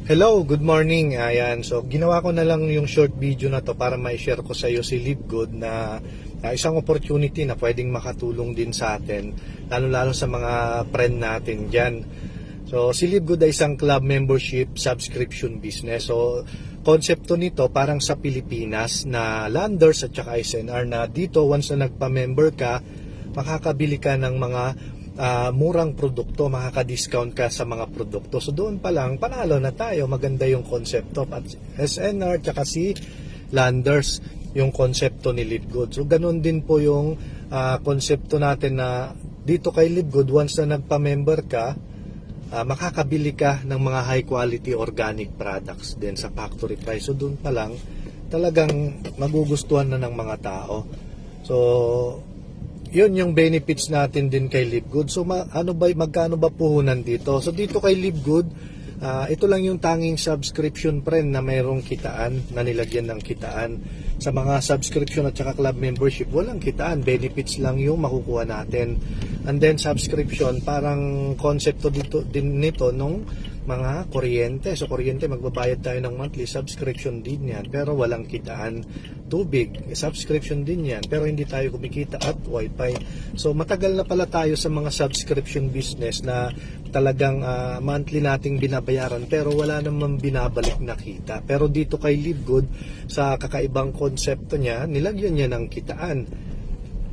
Hello, good morning. Ayan, so ginawa ko na lang yung short video na to para ma-share ko sa iyo si Live Good na isang opportunity na pwedeng makatulong din sa atin, lalo-lalo sa mga friend natin dyan. So si Live Good ay isang club membership subscription business. So konsepto nito parang sa Pilipinas na Landers at saka SNR na dito once na nagpa-member ka, makakabili ka ng mga murang produkto, makaka-discount ka sa mga produkto. So doon pa lang, panalo na tayo. Maganda yung konsepto. At SNR tsaka si Landers, yung konsepto ni Live Good. So ganun din po yung konsepto natin na dito kay Live Good, once na nagpa-member ka, makakabili ka ng mga high quality organic products din sa factory price. So doon pa lang, talagang magugustuhan na ng mga tao. So yun yung benefits natin din kay Live Good. So magkano ba puhunan dito? So dito kay Live Good, ito lang yung tanging subscription friend na mayroong kitaan, na nilagyan ng kitaan. Sa mga subscription at saka club membership, walang kitaan, benefits lang yung makukuha natin. And then subscription, parang konsepto dito din nito nung mga kuryente. So kuryente, magbabayad tayo ng monthly subscription din yan, pero walang kitaan. Tubig, subscription din yan, pero hindi tayo kumikita, at wifi. So matagal na pala tayo sa mga subscription business na talagang monthly nating binabayaran pero wala namang binabalik na kita. Pero dito kay Live Good, sa kakaibang konsepto niya, nilagyan niya ng kitaan.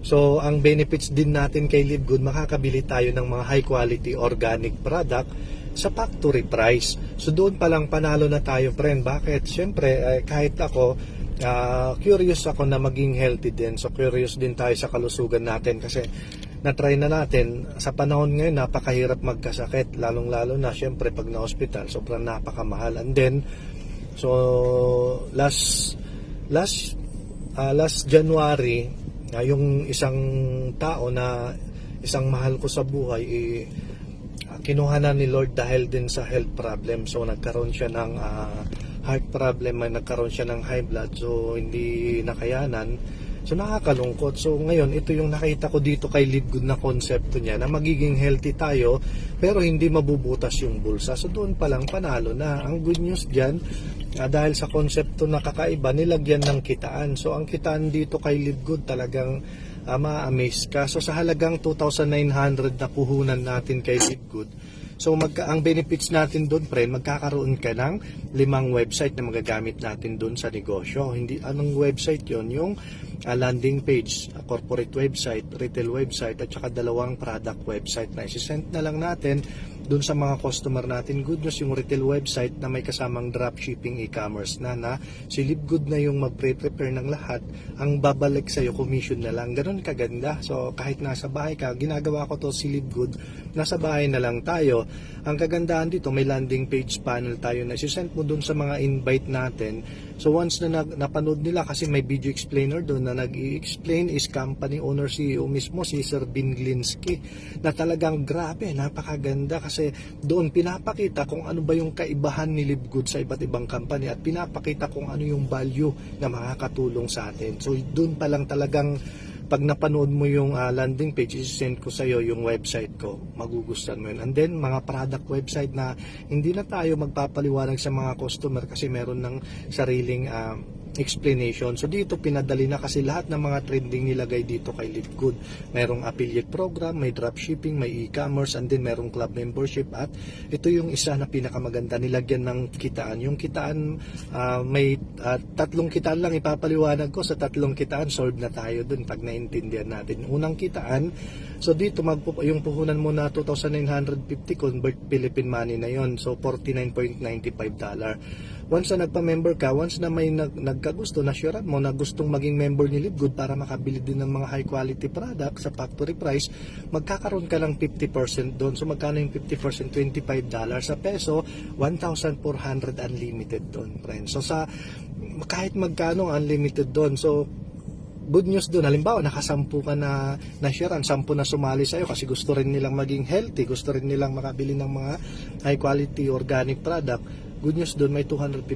So ang benefits din natin kay Live Good, makakabili tayo ng mga high quality organic product sa factory price. So doon pa lang panalo na tayo, friend. Bakit? Siyempre, kahit ako, curious ako na maging healthy din. So curious din tayo sa kalusugan natin kasi na-try na natin. Sa panahon ngayon, napakahirap magkasakit. Lalong-lalo na, siyempre, pag na-hospital, sobrang napakamahal. And then, so last January, yung isang tao na isang mahal ko sa buhay, kinuha na ni Lord dahil din sa health problem. So nagkaroon siya ng heart problem, nagkaroon siya ng high blood, so hindi nakayanan. So nakakalungkot. So ngayon, ito yung nakita ko dito kay Live Good na konsepto niya, na magiging healthy tayo pero hindi mabubutas yung bulsa. So doon pa lang panalo na. Ang good news dyan, dahil sa konsepto na kakaiba, nilagyan ng kitaan. So ang kitaan dito kay Live Good talagang ma-amaze ka. So sa halagang 2,900 na puhunan natin kay Live Good, so ang benefits natin doon, friend, magkakaroon ka ng 5 website na magagamit natin doon sa negosyo. Hindi anong website yon? Yung landing page, corporate website, retail website, at saka 2 product website na isi-send na lang natin doon sa mga customer natin. Good news, yung retail website na may kasamang dropshipping e-commerce na si Live Good na yung mag-prepare ng lahat. Ang babalik sa'yo, commission na lang. Ganun kaganda. So kahit nasa bahay ka, ginagawa ko to si Live Good, nasa bahay na lang tayo. Ang kagandahan dito, may landing page panel tayo na isi-send mo doon sa mga invite natin. So once na napanood nila, kasi may video explainer doon na nag-i-explain, is company owner, CEO mismo, si Sir Bin Glinsky, na talagang grabe, napakaganda kasi doon pinapakita kung ano ba yung kaibahan ni Live Good sa iba't ibang company at pinapakita kung ano yung value na makakatulong sa atin. So doon pa lang talagang pag napanood mo yung landing page, i-send ko sa iyo yung website ko, magugustuhan mo yun. And then mga product website na hindi na tayo magpapaliwanag sa mga customer kasi meron ng sariling explanation. So dito pinadali na kasi lahat ng mga trending nilagay dito kay Live Good. Merong affiliate program, may dropshipping, may e-commerce, and then merong club membership. At ito yung isa na pinakamaganda, nilagyan ng kitaan. Yung kitaan, may 3 kitaan lang ipapaliwanag ko. Sa 3 kitaan, solve na tayo dun pag naintindihan natin. Unang kitaan, so dito yung puhunan mo na 2,950, convert Philippine money na yon. So $49.95. Once na nagpa-member ka, once na may nagkagusto, na sure mo na gustong maging member ni Live Good para makabili din ng mga high quality product sa factory price, magkakaroon ka ng 50% doon. So magkano yung 50%? $25 sa peso, 1,400 unlimited doon, friends. So sa kahit magkano unlimited doon. So good news doon, halimbawa nakasampu ka na sharean, 10 na sumali sa'yo kasi gusto rin nilang maging healthy, gusto rin nilang makabili ng mga high quality organic product. good news doon, may $250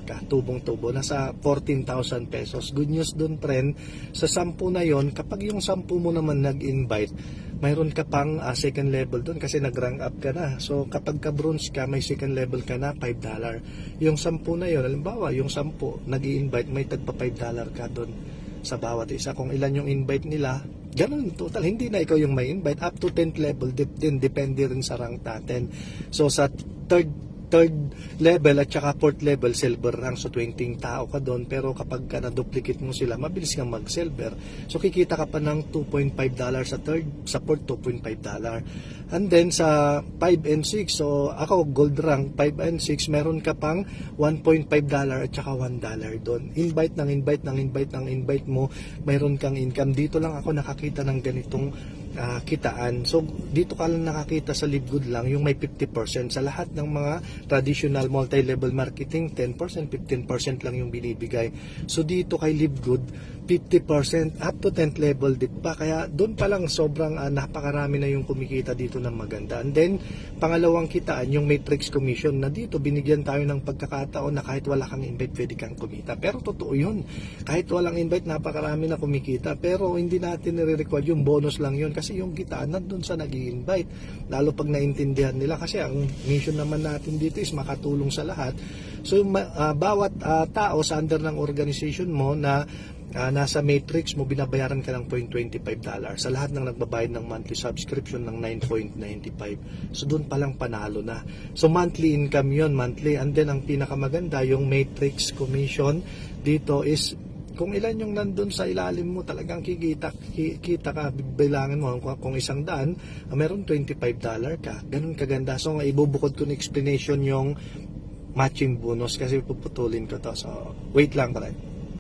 ka, tubong-tubo, nasa 14,000 pesos. Good news doon, friend, sa 10 na yon, kapag yung 10 mo naman nag-invite, mayroon ka pang second level doon kasi nag-rank up ka na. So kapag ka-bronze ka, may second level ka na, $5. Yung 10 na yon, halimbawa, yung 10 nag-i-invite, may tagpa $5 ka doon sa bawat isa. Kung ilan yung invite nila, ganun total. Hindi na ikaw yung may invite. Up to 10th level, din depende rin sa rank natin. So sa third level at saka 4th level, silver rank. So 20 tao ka doon, pero kapag ka na-duplicate mo sila, mabilis kang mag-silver. So kikita ka pa ng $2.5 sa third, sa 4th $2.5. And then sa 5 and 6, so ako gold rank 5 and 6, meron ka pang $1.5 at saka $1 doon. Invite mo, mayroon kang income. Dito lang ako nakakita ng ganitong kitaan. So dito ka lang nakakita sa Live Good lang yung may 50%. Sa lahat ng mga traditional multi-level marketing, 10%, 15% lang yung binibigay. So dito kay Live Good, 50% up to 10th level din pa. Kaya doon pa lang sobrang napakarami na yung kumikita dito ng maganda. And then pangalawang kitaan yung matrix commission, na dito binigyan tayo ng pagkakataon na kahit wala kang invite pwede kang kumita. Pero totoo yun, kahit walang invite napakarami na kumikita, pero hindi natin nire-record yung bonus lang yun kasi yung kitaan nandun sa nag-i-invite, lalo pag naintindihan nila. Kasi ang mission naman natin dito is makatulong sa lahat. So bawat tao sa under ng organization mo na nasa matrix mo, binabayaran ka ng $0.25 sa lahat ng nagbabayad ng monthly subscription ng $9.95. So doon palang panalo na. So monthly income yon, monthly. And then ang pinakamaganda, yung matrix commission dito is kung ilan yung nandun sa ilalim mo, talagang kita ka, bibilangin mo kung 100, meron $25 ka. Ganun kaganda. So ibubukod ko ng explanation yung matching bonus kasi puputulin ko to. So wait lang, pala.